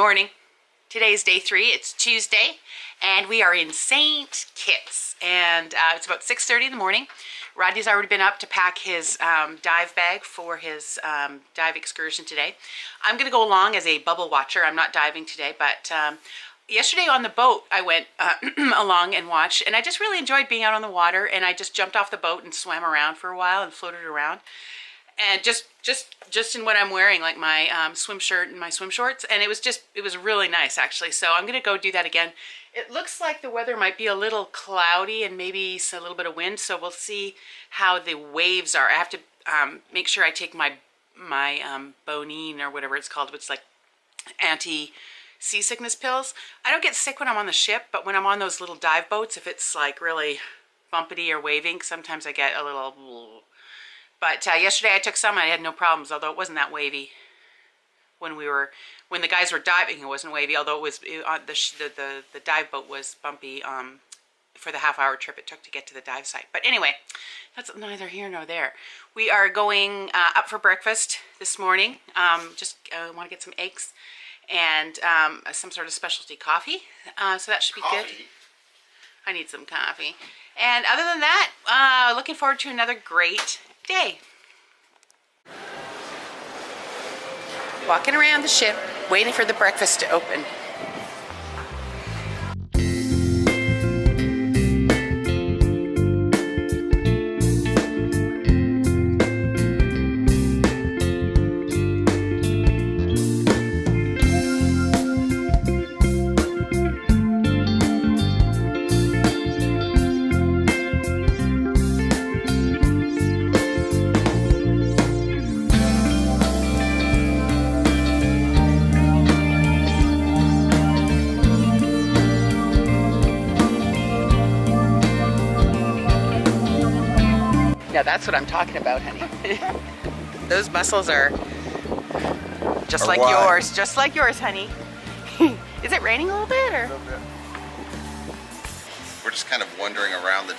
morning. Today's day 3. It's Tuesday, and we are in St. Kitts, and it's about 6:30 in the morning. Rodney's already been up to pack his dive bag for his dive excursion today. I'm going to go along as a bubble watcher. I'm not diving today, but yesterday on the boat I went along and watched, and I just really enjoyed being out on the water, and I just jumped off the boat and swam around for a while and floated around. And just in what I'm wearing, like my swim shirt and my swim shorts, and it was really nice actually. So I'm gonna go do that again. It looks like the weather might be a little cloudy and maybe a little bit of wind, so we'll see how the waves are. I have to make sure I take my Bonine or whatever it's called, which is like anti-seasickness pills. I don't get sick when I'm on the ship, but when I'm on those little dive boats, if it's like really bumpety or waving, sometimes I get a little. But yesterday I took some and I had no problems, although it wasn't that wavy. When the guys were diving, it wasn't wavy, although the dive boat was bumpy for the half-hour trip it took to get to the dive site. But anyway, that's neither here nor there. We are going up for breakfast this morning. Just want to get some eggs and some sort of specialty coffee. So that should be good. I need some coffee. And other than that, looking forward to another great day. Walking around the ship, waiting for the breakfast to open. Now that's what I'm talking about, honey. Those mussels are just like yours, honey. Is it raining a little bit, or? A little bit. We're just kind of wandering around the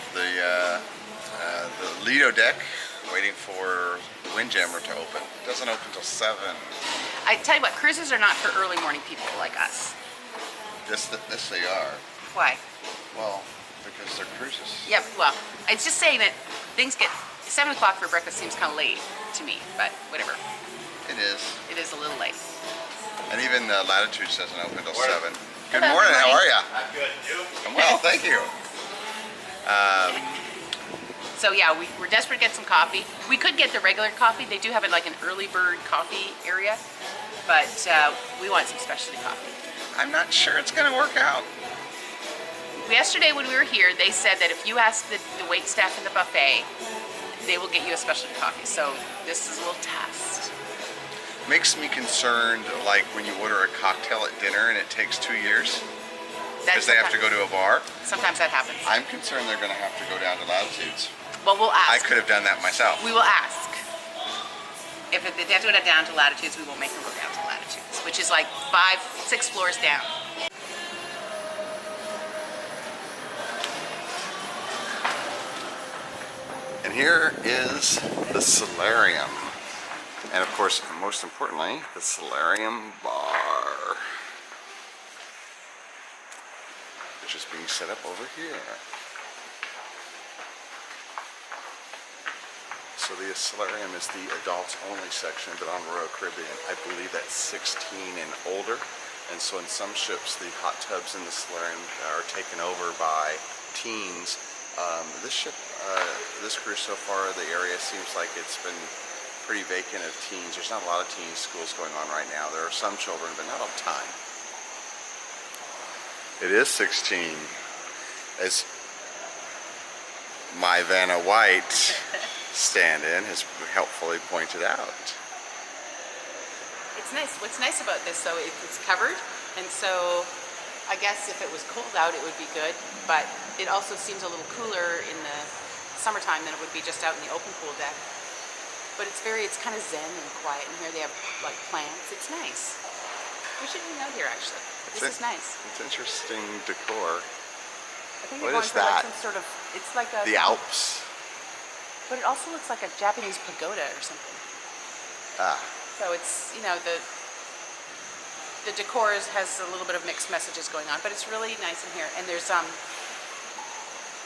Lido deck, waiting for the windjammer to open. It doesn't open till 7. I tell you what, cruises are not for early morning people like us. This they are. Why? Well, because they're cruises. Yep. Well, it's just saying that things get 7 o'clock for breakfast seems kind of late to me, but whatever. It is. It is a little late. And even Latitudes doesn't open till 7. Good Hello, morning. good How morning. are you? I'm good. You? I'm well, thank you. So yeah, we're desperate to get some coffee. We could get the regular coffee. They do have it like an early bird coffee area, but we want some specialty coffee. I'm not sure it's going to work out. Yesterday when we were here, they said that if you ask the wait staff in the buffet, they will get you a specialty coffee. So this is a little test. Makes me concerned, like when you order a cocktail at dinner and it takes 2 years because they have to go to a bar. Sometimes that happens. I'm concerned they're going to have to go down to Latitudes. Well, we'll ask. I could have done that myself. We will ask. If they have to go down to Latitudes, we won't make them go down to Latitudes, which is like 5-6 floors down. And here is the solarium. And of course, most importantly, the solarium bar, which is being set up over here. So the solarium is the adults only section, but on Royal Caribbean, I believe that's 16 and older. And so in some ships, the hot tubs in the solarium are taken over by teens. This ship, this cruise so far, the area seems like it's been pretty vacant of teens. There's not a lot of teen schools going on right now. There are some children, but not all the time. It is 16, as my Vanna White stand-in has helpfully pointed out. It's nice. What's nice about this, though, it's covered, and so I guess if it was cold out, it would be good, but it also seems a little cooler in the summertime than it would be just out in the open pool deck. But it's kind of zen and quiet in here. They have like plants. It's nice. We should hang out here actually. This is nice. It's interesting decor. I think What you're is going for that? like some sort of, it's like a... The Alps. But it also looks like a Japanese pagoda or something. Ah. So it's, you know, the decor has a little bit of mixed messages going on, but it's really nice in here. And there's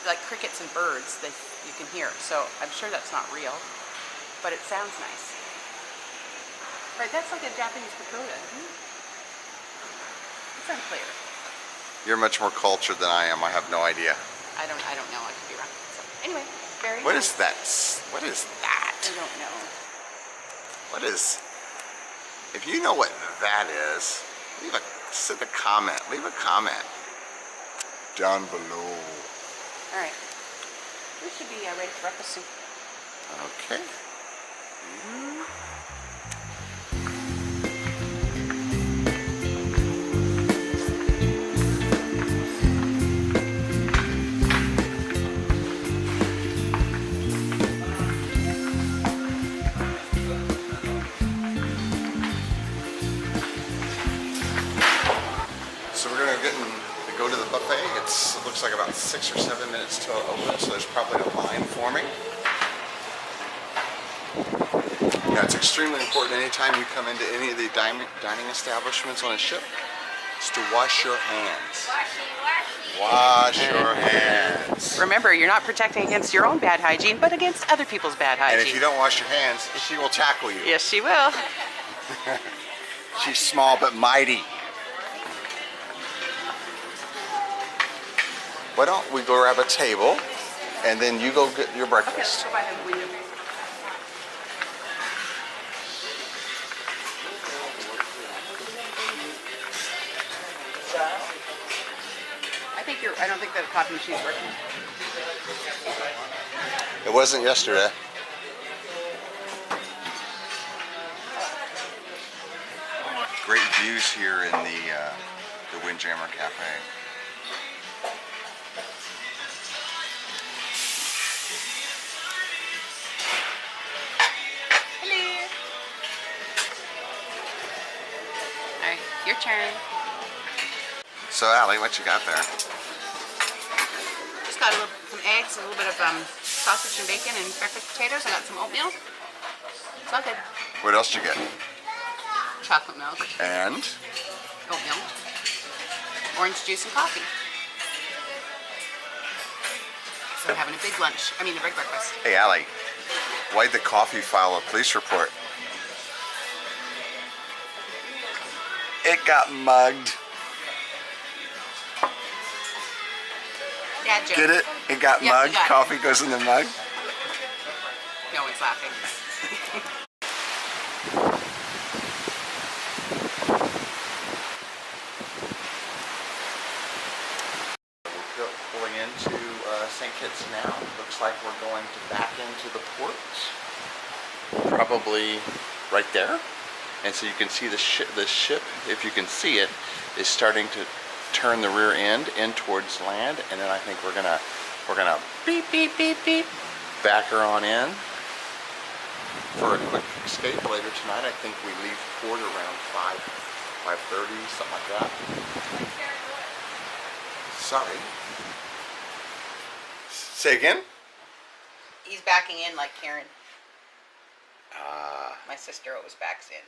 like crickets and birds that you can hear. So I'm sure that's not real, but it sounds nice. Right, that's like a Japanese pagoda, isn't it? It's unclear. You're much more cultured than I am. I have no idea. I don't know. I could be wrong. So anyway, very What nice. is that? What is that? I don't know. What is? If you know what that is, send a comment. Leave a comment down below. All right. We should be ready for breakfast soon. Okay. So we're gonna go to the buffet. It looks like about 6 or 7 minutes till it opens, so there's probably a line forming. Now it's extremely important anytime you come into any of the dining establishments on a ship is to wash your hands. Wash your hands. Remember, you're not protecting against your own bad hygiene, but against other people's bad hygiene. And if you don't wash your hands, she will tackle you. Yes, she will. She's small but mighty. Why don't we go grab a table and then you go get your breakfast? Okay, let's go by the window. I don't think the coffee machine's working. It wasn't yesterday. Great views here in the Windjammer Cafe. Hello. All right, your turn. So Allie, what you got there? Just got some eggs, a little bit of sausage and bacon and breakfast potatoes. I got some oatmeal. It's all good. What else did you get? Chocolate milk, And? oatmeal, orange juice, and coffee. So I'm having a big lunch. I mean, a big breakfast. Hey Allie, why'd the coffee file a police report? It got mugged. Dad joke. Get it? It got Yep, mugged. we got it. Coffee goes in the mug. No one's laughing. We're pulling into St. Kitts now. Looks like we're going to back into the port. Probably right there. And so you can see the ship, if you can see it, is starting to turn the rear end in towards land, and then I think we're gonna beep beep beep beep back her on in for a quick escape later tonight. I think we leave port around 5:30, something like that. Sorry. Say again? He's backing in like Karen. Ah. My sister always backs in.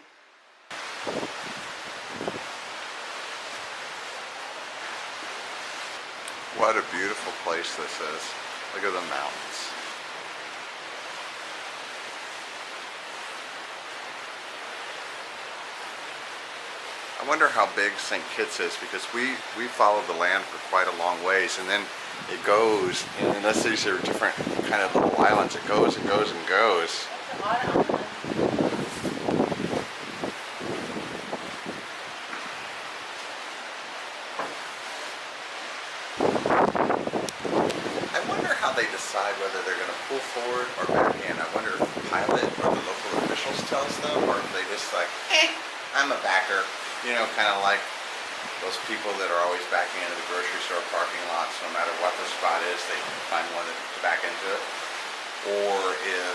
What a beautiful place this is. Look at the mountains. I wonder how big St. Kitts is, because we followed the land for quite a long ways, and then it goes, and unless these are different kind of little islands, it goes and goes and goes. I wonder how they decide whether they're going to pull forward or back in. I wonder if the pilot or the local officials tells them, or if they just like, I'm a backer. You know, kind of like those people that are always backing into the grocery store parking lots, no matter what the spot is, they find one to back into it. Or if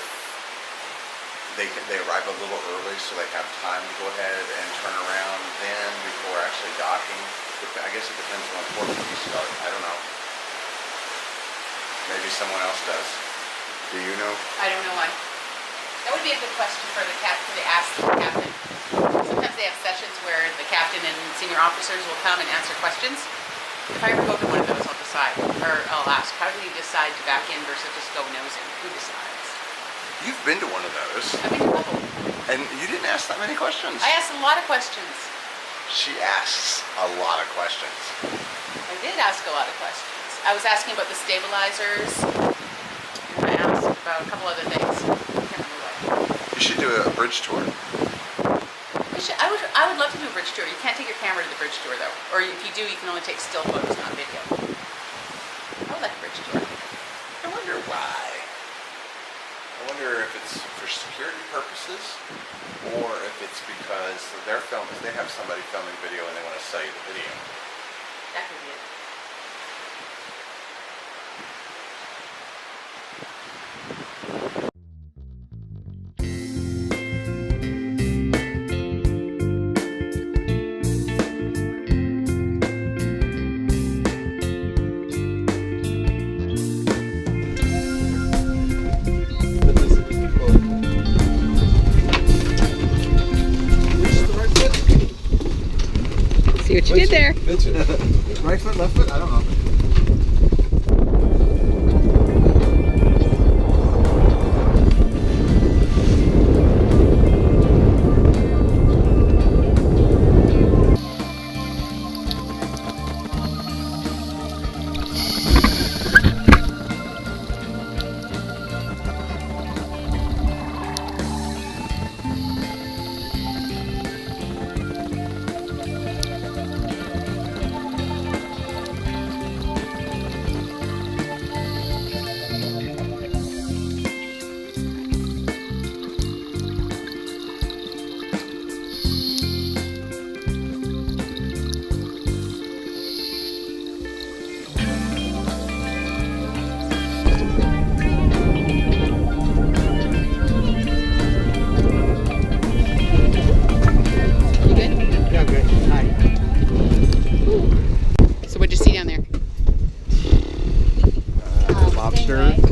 they arrive a little early so they have time to go ahead and turn around then before actually docking. I guess it depends on what port you start. I don't know. Maybe someone else does. Do you know? I don't know why. That would be a good question for the captain to ask the captain. Sometimes they they have sessions where the captain and senior officers will come and answer questions. If I ever go to one of those, I'll decide, or I'll ask, how do you decide to back in versus just go nosing? Who decides? You've been to one of those, I've been to a couple. and you didn't ask that many questions. I asked a lot of questions. She asks a lot of questions. I did ask a lot of questions. I was asking about the stabilizers. And I asked about a couple other things. I can't remember what. You should do a bridge tour. I would love to do a bridge tour. You can't take your camera to the bridge tour though. Or if you do, you can only take still photos, not video. I would like a bridge tour. I wonder why. I wonder if it's for security purposes or if it's because they're filming, they have somebody filming video and they want to sell you the video. That could be it. See what you did there. Right foot, left foot? I don't know.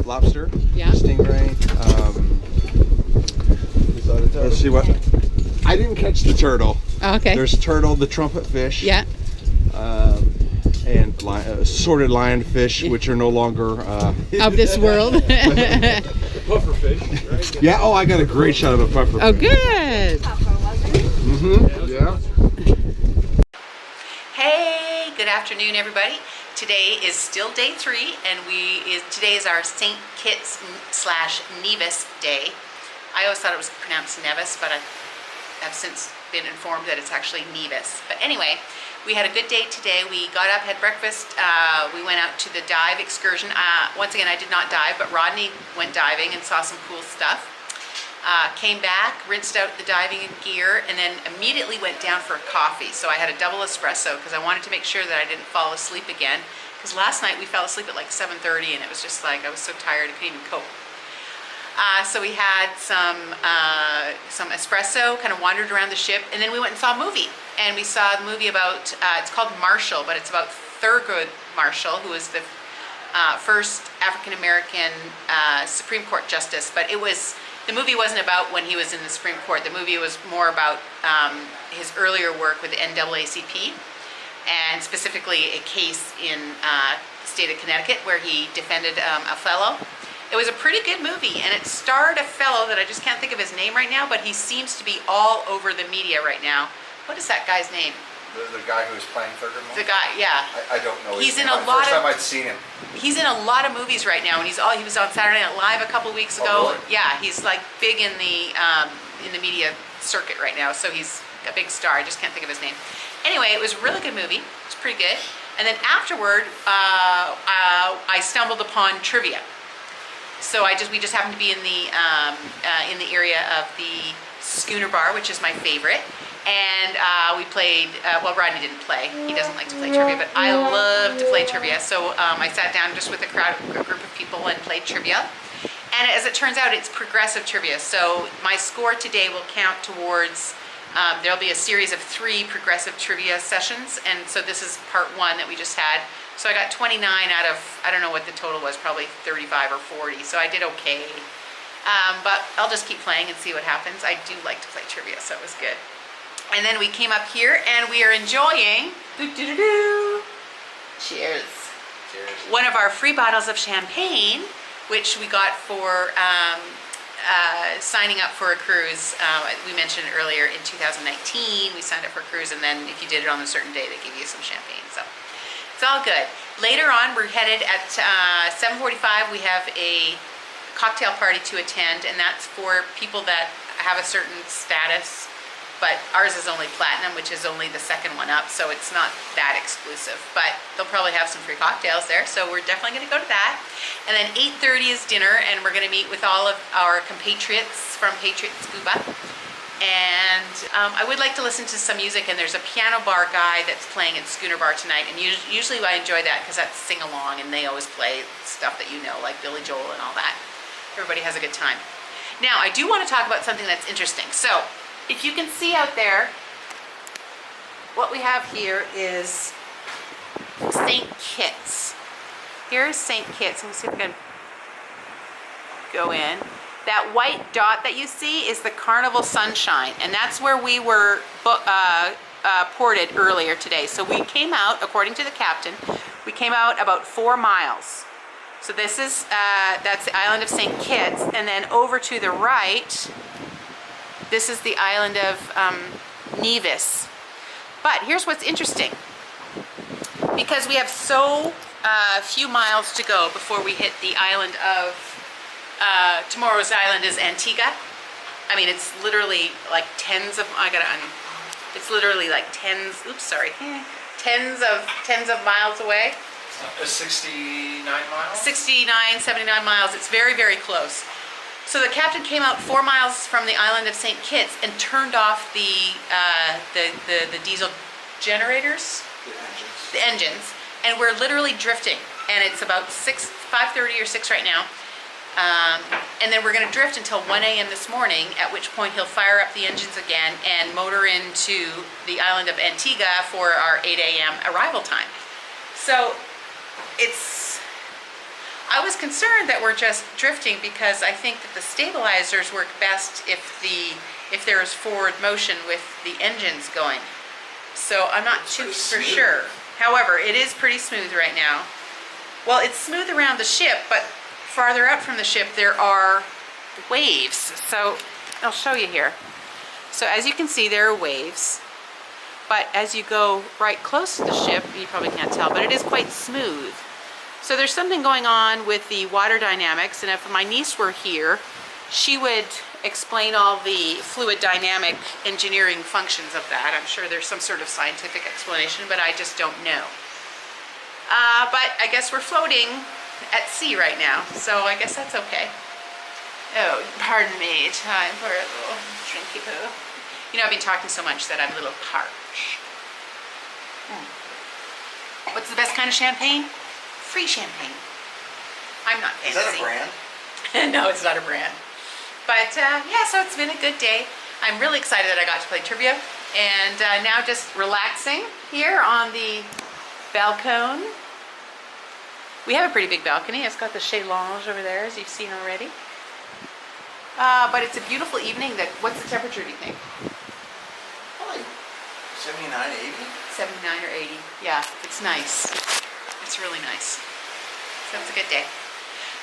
Lobster, Yeah. stingray. Let's see what. I didn't catch the turtle. Oh, okay. There's turtle, the trumpet fish. Yeah. And assorted lionfish, which are no longer Of this world. Puffer fish, right? Yeah. Oh, I got a great shot of a puffer. Oh, fish. good. Yeah. Hey, good afternoon, everybody. Today is still day 3, and today is our St. Kitts / Nevis Day. I always thought it was pronounced Nevis, but I have since been informed that it's actually Nevis. But anyway, we had a good day today. We got up, had breakfast, we went out to the dive excursion. Once again, I did not dive, but Rodney went diving and saw some cool stuff. Came back, rinsed out the diving gear, and then immediately went down for a coffee. So I had a double espresso because I wanted to make sure that I didn't fall asleep again. Because last night we fell asleep at like 7:30, and it was just like I was so tired I couldn't even cope. So we had some espresso, kind of wandered around the ship, and then we went and saw a movie. And we saw the movie about, it's called Marshall, but it's about Thurgood Marshall, who was the first African-American Supreme Court justice. But the movie wasn't about when he was in the Supreme Court. The movie was more about his earlier work with the NAACP, and specifically a case in the state of Connecticut where he defended a fellow. It was a pretty good movie, and it starred a fellow that I just can't think of his name right now, but he seems to be all over the media right now. What is that guy's name? The guy who's playing Thurgood Marshall? The guy, yeah. I don't know his He's name. in a lot First of- time I'd seen him. He's in a lot of movies right now, and he was on Saturday Night Live a couple weeks ago. Oh, really? Yeah, he's like big in the media circuit right now, so he's a big star. I just can't think of his name. Anyway, it was a really good movie. It's pretty good. And then afterward, I stumbled upon trivia. So we just happened to be in the area of the Schooner Bar, which is my favorite. And we played, well, Rodney didn't play. He doesn't like to play trivia, but I love to play trivia. So I sat down just with a group of people and played trivia. And as it turns out, it's progressive trivia. So my score today will count towards, there'll be a series of 3 progressive trivia sessions. And so this is part 1 that we just had. So I got 29 out of, I don't know what the total was, probably 35 or 40. So I did okay. But I'll just keep playing and see what happens. I do like to play trivia, so it was good. And then we came up here and we are enjoying, cheers, one of our free bottles of champagne, which we got for signing up for a cruise. We mentioned earlier in 2019, we signed up for a cruise, and then if you did it on a certain day, they give you some champagne. So it's all good. Later on, we're headed at 7:45. We have a cocktail party to attend, and that's for people that have a certain status, but ours is only platinum, which is only the second one up, so it's not that exclusive, but they'll probably have some free cocktails there, so we're definitely going to go to that. And then 8:30 is dinner, and we're going to meet with all of our compatriots from Patriot Scuba. And I would like to listen to some music, and there's a piano bar guy that's playing at Schooner Bar tonight, and usually I enjoy that because that's sing-along, and they always play stuff that you know, like Billy Joel and all that. Everybody has a good time. Now, I do want to talk about something that's interesting. So, if you can see out there, what we have here is St. Kitts. Here's St. Kitts. Let me see if I can go in. That white dot that you see is the Carnival Sunshine, and that's where we were ported earlier today. So we came out, according to the captain, we came out about 4 miles. So this is, that's the island of St. Kitts, and then over to the right, this is the island of Nevis. But here's what's interesting. Because we have so few miles to go before we hit the island of, tomorrow's island is Antigua. I mean, it's literally like tens of, it's literally like tens of miles away. 69 miles? 69, 79 miles. It's very, very close. So the captain came out 4 miles from the island of St. Kitts and turned off the diesel generators, the engines, and we're literally drifting. And it's about 5:30 or 6 right now. And then we're going to drift until 1 a.m. this morning, at which point he'll fire up the engines again and motor into the island of Antigua for our 8 a.m. arrival time. So I was concerned that we're just drifting because I think that the stabilizers work best if there is forward motion with the engines going. So I'm not too for sure. However, it is pretty smooth right now. Well, it's smooth around the ship, but farther out from the ship there are waves. So I'll show you here. So as you can see, there are waves. But as you go right close to the ship, you probably can't tell, but it is quite smooth. So there's something going on with the water dynamics, and if my niece were here, she would explain all the fluid dynamic engineering functions of that. I'm sure there's some sort of scientific explanation, but I just don't know. But I guess we're floating at sea right now, so I guess that's okay. Oh, pardon me, time for a little drinky poo. You know, I've been talking so much that I'm a little parched. What's the best kind of champagne? Free champagne. I'm not fancy. Is that a brand? No, it's not a brand. But yeah, so it's been a good day. I'm really excited that I got to play trivia. And now just relaxing here on the balcony. We have a pretty big balcony. It's got the chaise lounge over there, as you've seen already. But it's a beautiful evening. What's the temperature, do you think? Probably 79, 80. 79 or 80. Yeah, it's nice. It's really nice. So it's a good day.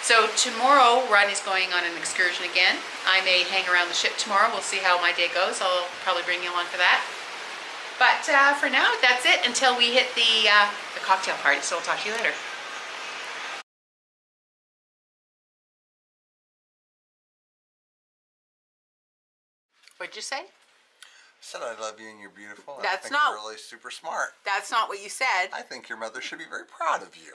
So tomorrow, Rodney's going on an excursion again. I may hang around the ship tomorrow. We'll see how my day goes. I'll probably bring you along for that. But for now, that's it until we hit the cocktail party. So I'll talk to you later. What'd you say? I said I love you and you're beautiful. That's I think not- you're really super smart. That's not what you said. I think your mother should be very proud of you.